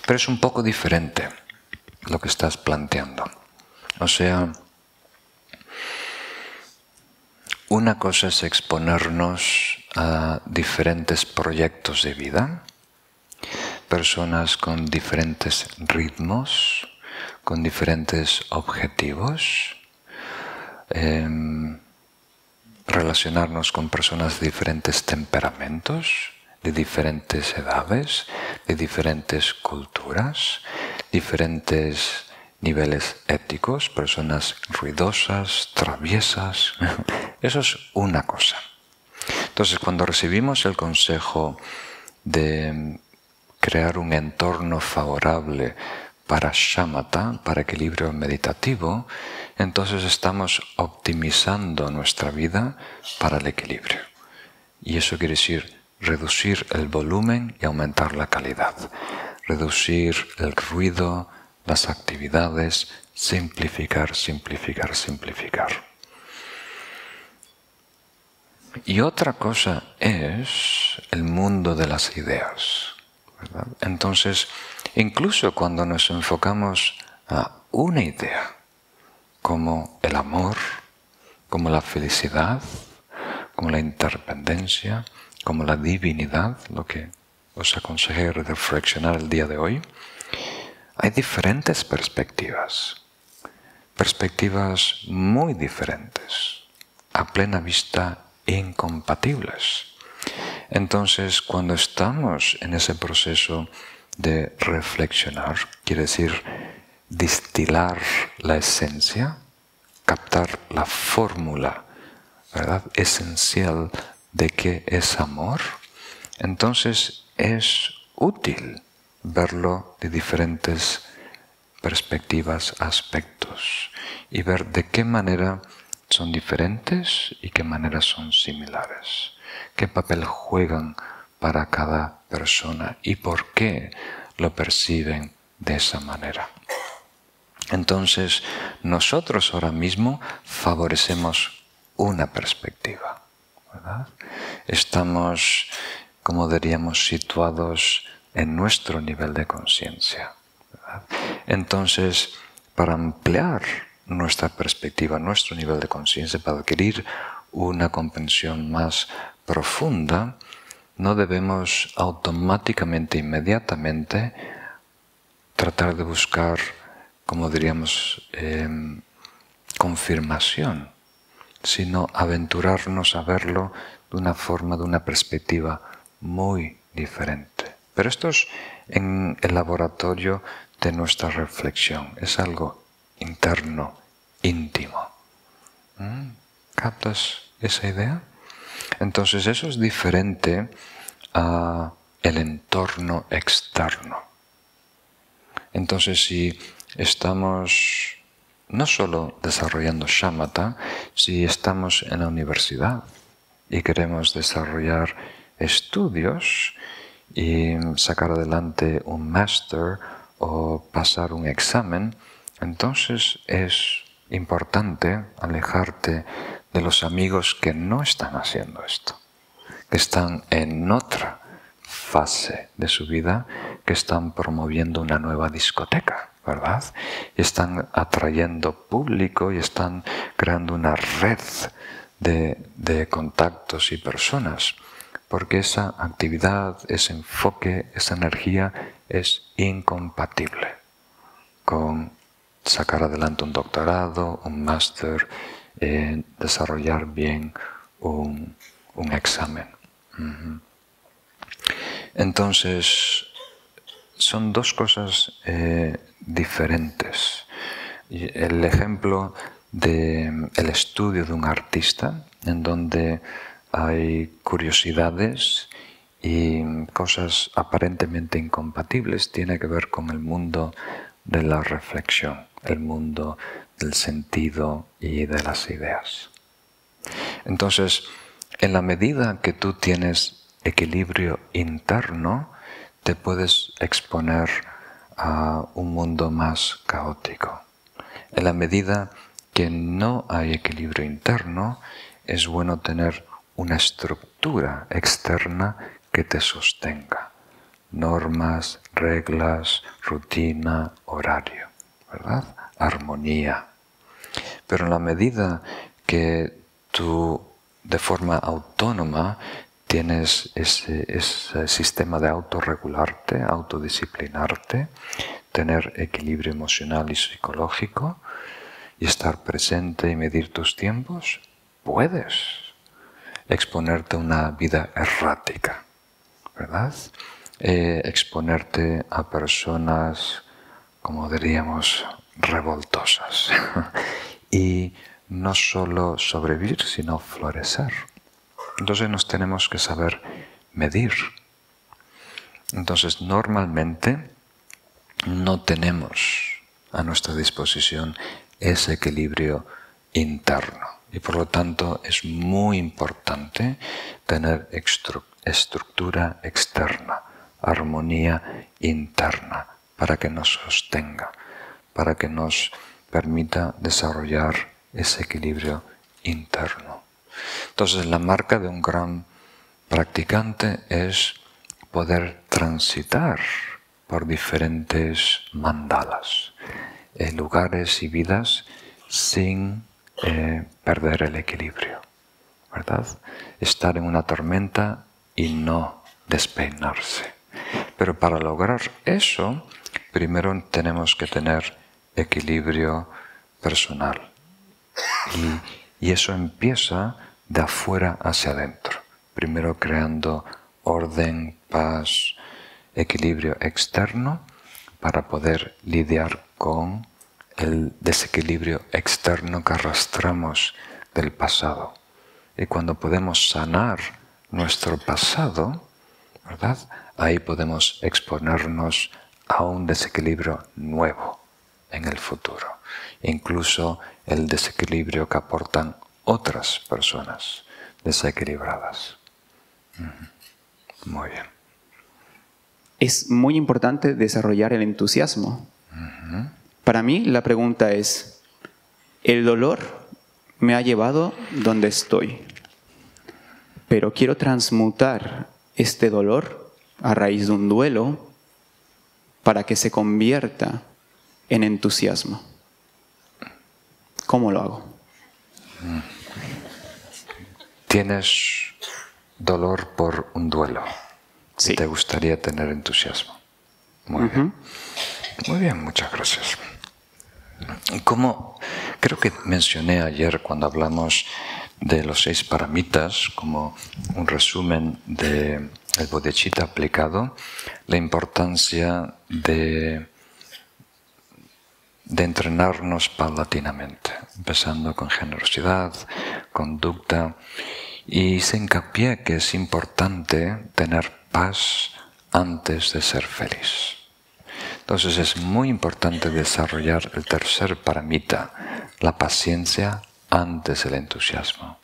S1: Pero es un poco diferente lo que estás planteando. O sea, una cosa es exponernos a diferentes proyectos de vida, personas con diferentes ritmos, con diferentes objetivos, relacionarnos con personas de diferentes temperamentos, de diferentes edades, de diferentes culturas, diferentes niveles éticos, personas ruidosas, traviesas. Eso es una cosa. Entonces, cuando recibimos el consejo de crear un entorno favorable para shamatha, para equilibrio meditativo, entonces estamos optimizando nuestra vida para el equilibrio. Y eso quiere decir reducir el volumen y aumentar la calidad. Reducir el ruido, las actividades, simplificar, simplificar, simplificar. Y otra cosa es el mundo de las ideas, ¿verdad? Entonces, incluso cuando nos enfocamos a una idea, como el amor, como la felicidad, como la interdependencia, como la divinidad, lo que os aconsejé reflexionar el día de hoy, hay diferentes perspectivas muy diferentes, a plena vista incompatibles. Entonces, cuando estamos en ese proceso de reflexionar, quiere decir distilar la esencia, captar la fórmula, ¿verdad?, esencial de qué es amor, entonces es útil verlo de diferentes perspectivas, aspectos, y ver de qué manera son diferentes y qué manera son similares, qué papel juegan para cada persona y por qué lo perciben de esa manera. Entonces, nosotros ahora mismo favorecemos una perspectiva, ¿verdad? Estamos, como diríamos, situados en nuestro nivel de conciencia, ¿verdad? Entonces, para ampliar nuestra perspectiva, nuestro nivel de conciencia, para adquirir una comprensión más profunda, no debemos automáticamente, inmediatamente, tratar de buscar, como diríamos, confirmación, sino aventurarnos a verlo de una forma, de una perspectiva muy diferente. Pero esto es en el laboratorio de nuestra reflexión, es algo interno, íntimo. ¿Captas esa idea? Entonces eso es diferente a el entorno externo. Entonces si estamos no solo desarrollando shamatha, si estamos en la universidad y queremos desarrollar estudios y sacar adelante un máster o pasar un examen, entonces es importante alejarte de los amigos que no están haciendo esto, que están en otra fase de su vida, que están promoviendo una nueva discoteca, ¿verdad? Y están atrayendo público y están creando una red de contactos y personas, porque esa actividad, ese enfoque, esa energía es incompatible con sacar adelante un doctorado, un máster, desarrollar bien un examen. Entonces, son dos cosas diferentes. El ejemplo del estudio de un artista, en donde hay curiosidades y cosas aparentemente incompatibles, tiene que ver con el mundo de la reflexión, el mundo del sentido y de las ideas. Entonces, en la medida que tú tienes equilibrio interno, te puedes exponer a un mundo más caótico. En la medida que no hay equilibrio interno, es bueno tener una estructura externa que te sostenga. Normas, reglas, rutina, horario, ¿verdad? Armonía. Pero en la medida que tú de forma autónoma tienes ese sistema de autorregularte, autodisciplinarte, tener equilibrio emocional y psicológico y estar presente y medir tus tiempos, puedes exponerte a una vida errática, ¿verdad? Exponerte a personas, como diríamos, revoltosas. Y no solo sobrevivir, sino florecer. Entonces nos tenemos que saber medir. Entonces normalmente no tenemos a nuestra disposición ese equilibrio interno. Y por lo tanto es muy importante tener estructura externa, armonía interna, para que nos sostenga, para que nos permita desarrollar ese equilibrio interno. Entonces la marca de un gran practicante es poder transitar por diferentes mandalas, lugares y vidas sin perder el equilibrio, ¿verdad? Estar en una tormenta y no despeinarse. Pero para lograr eso, primero tenemos que tener equilibrio personal. Y eso empieza de afuera hacia adentro. Primero creando orden, paz, equilibrio externo para poder lidiar con el desequilibrio externo que arrastramos del pasado. Y cuando podemos sanar nuestro pasado, ¿verdad? Ahí podemos exponernos a un desequilibrio nuevo en el futuro. Incluso el desequilibrio que aportan otras personas desequilibradas. Muy bien.
S5: Es muy importante desarrollar el entusiasmo. Para mí la pregunta es, el dolor me ha llevado donde estoy, pero quiero transmutar este dolor a raíz de un duelo para que se convierta en entusiasmo. ¿Cómo lo hago?
S1: Tienes dolor por un duelo.
S5: Sí.
S1: ¿Te gustaría tener entusiasmo? Muy bien. Muy bien, muchas gracias. Como creo que mencioné ayer cuando hablamos de los 6 paramitas, como un resumen del bodhicitta aplicado, la importancia de entrenarnos paulatinamente, empezando con generosidad, conducta, y se hincapié que es importante tener paz antes de ser feliz. Entonces es muy importante desarrollar el tercer paramita, la paciencia antes del entusiasmo.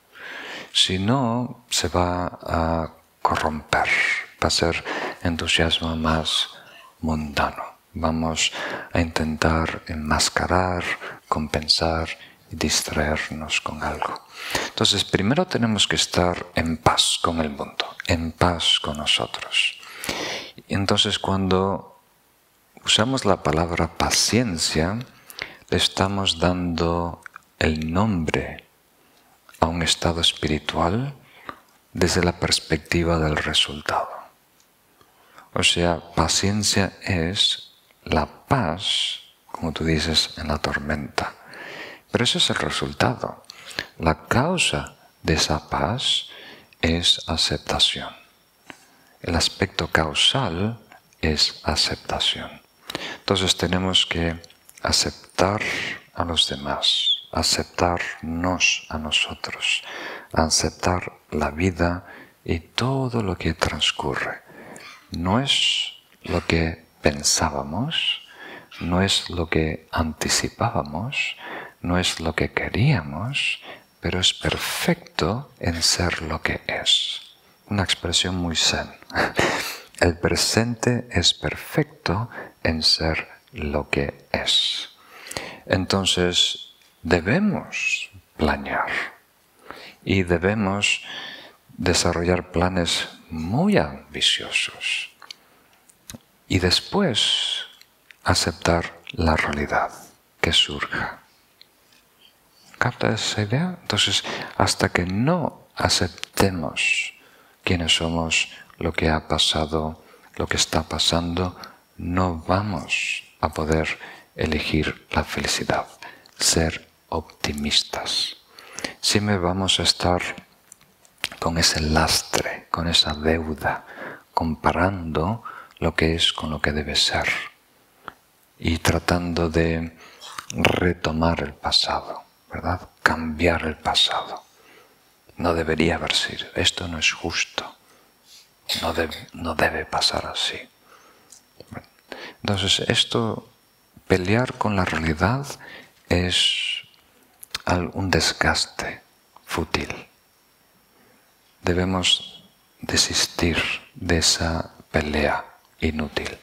S1: Si no, se va a corromper, va a ser entusiasmo más mundano. Vamos a intentar enmascarar, compensar y distraernos con algo. Entonces, primero tenemos que estar en paz con el mundo, en paz con nosotros. Entonces, cuando usamos la palabra paciencia, le estamos dando el nombre a un estado espiritual desde la perspectiva del resultado. O sea, paciencia es la paz, como tú dices, en la tormenta. Pero ese es el resultado. La causa de esa paz es aceptación. El aspecto causal es aceptación. Entonces tenemos que aceptar a los demás, aceptarnos a nosotros, aceptar la vida y todo lo que transcurre. no es lo que pensábamos, no es lo que anticipábamos, no es lo que queríamos, pero es perfecto en ser lo que es. Una expresión muy zen. El presente es perfecto en ser lo que es. Entonces, debemos planear y debemos desarrollar planes muy ambiciosos y después aceptar la realidad que surja. ¿Capta esa idea? Entonces, hasta que no aceptemos quiénes somos, lo que ha pasado, lo que está pasando, no vamos a poder elegir la felicidad, ser optimistas. Siempre vamos a estar con ese lastre, con esa deuda, comparando lo que es con lo que debe ser y tratando de retomar el pasado, ¿verdad? Cambiar el pasado. No debería haber sido, esto no es justo, no debe pasar así. Entonces, pelear con la realidad es un desgaste fútil. Debemos desistir de esa pelea inútil.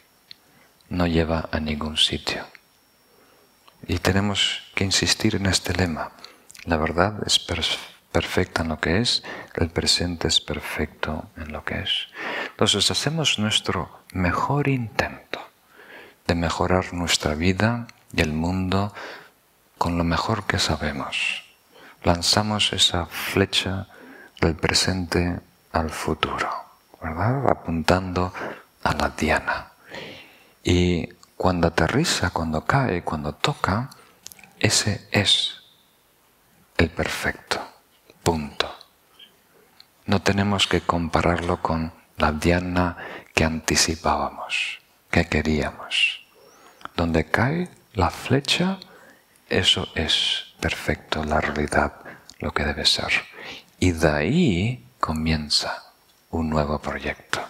S1: No lleva a ningún sitio. Y tenemos que insistir en este lema. La verdad es perfecta en lo que es, el presente es perfecto en lo que es. Entonces hacemos nuestro mejor intento de mejorar nuestra vida y el mundo con lo mejor que sabemos. Lanzamos esa flecha del presente al futuro, ¿verdad? Apuntando a la diana. Y cuando aterriza, cuando cae, cuando toca, ese es el perfecto. Punto. No tenemos que compararlo con la diana que anticipábamos, que queríamos. Donde cae la flecha, eso es perfecto, la realidad, lo que debe ser. Y de ahí comienza un nuevo proyecto.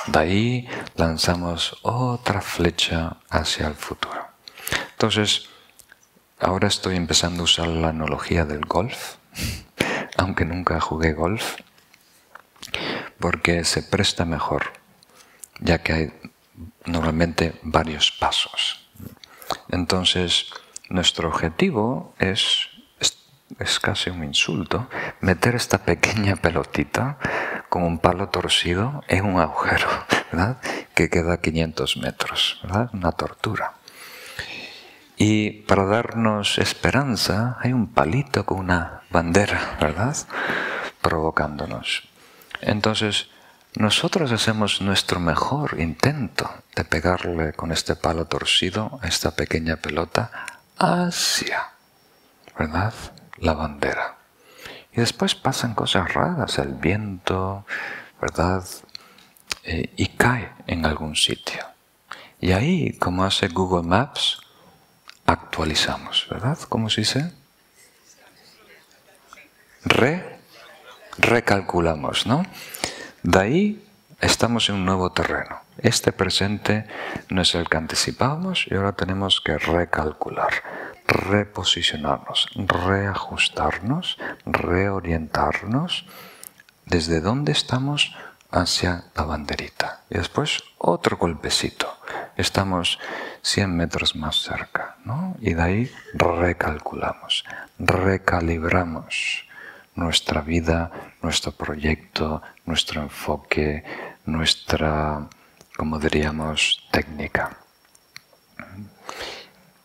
S1: De ahí lanzamos otra flecha hacia el futuro. Entonces, ahora estoy empezando a usar la analogía del golf, aunque nunca jugué golf, porque se presta mejor, ya que hay normalmente varios pasos. Entonces, nuestro objetivo es casi un insulto, meter esta pequeña pelotita con un palo torcido en un agujero, ¿verdad? Que queda a 500 metros, ¿verdad? Una tortura. Y para darnos esperanza hay un palito con una bandera, ¿verdad? Provocándonos. Entonces, nosotros hacemos nuestro mejor intento de pegarle con este palo torcido a esta pequeña pelota hacia, ¿verdad?, la bandera. Y después pasan cosas raras, el viento, ¿verdad?, y cae en algún sitio. Y ahí, como hace Google Maps, actualizamos, ¿verdad? ¿Cómo se dice? Recalculamos, ¿no? De ahí estamos en un nuevo terreno. Este presente no es el que anticipábamos y ahora tenemos que recalcular, reposicionarnos, reajustarnos, reorientarnos desde dónde estamos hacia la banderita. Y después otro golpecito. Estamos 100 metros más cerca, ¿no? Y de ahí recalculamos, recalibramos nuestra vida, nuestro proyecto, nuestro enfoque, nuestra, como diríamos, técnica.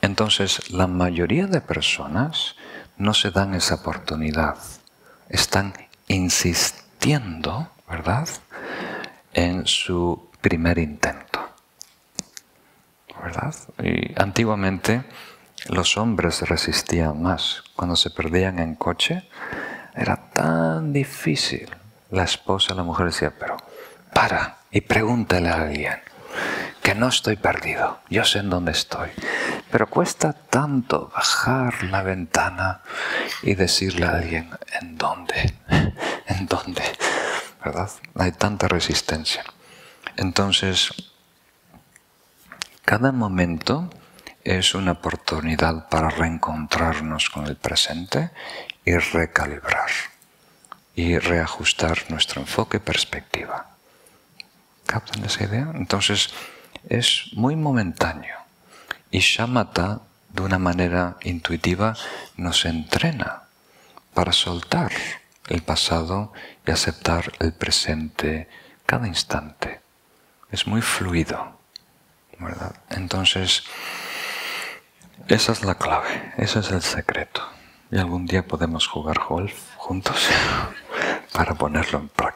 S1: Entonces, la mayoría de personas no se dan esa oportunidad. Están insistiendo, ¿verdad?, en su primer intento, ¿verdad? Y antiguamente los hombres resistían más. Cuando se perdían en coche, era tan difícil. La esposa, la mujer decía, pero para y pregúntale a alguien, que no estoy perdido, yo sé en dónde estoy. Pero cuesta tanto bajar la ventana y decirle a alguien, ¿en dónde? ¿En dónde? ¿Verdad? Hay tanta resistencia. Entonces, cada momento es una oportunidad para reencontrarnos con el presente y recalibrar y reajustar nuestro enfoque y perspectiva. ¿Captan esa idea? Entonces, es muy momentáneo. Y shamatha, de una manera intuitiva, nos entrena para soltar el pasado y aceptar el presente cada instante. Es muy fluido, ¿verdad? Entonces, esa es la clave, ese es el secreto. Y algún día podemos jugar golf juntos para ponerlo en práctica.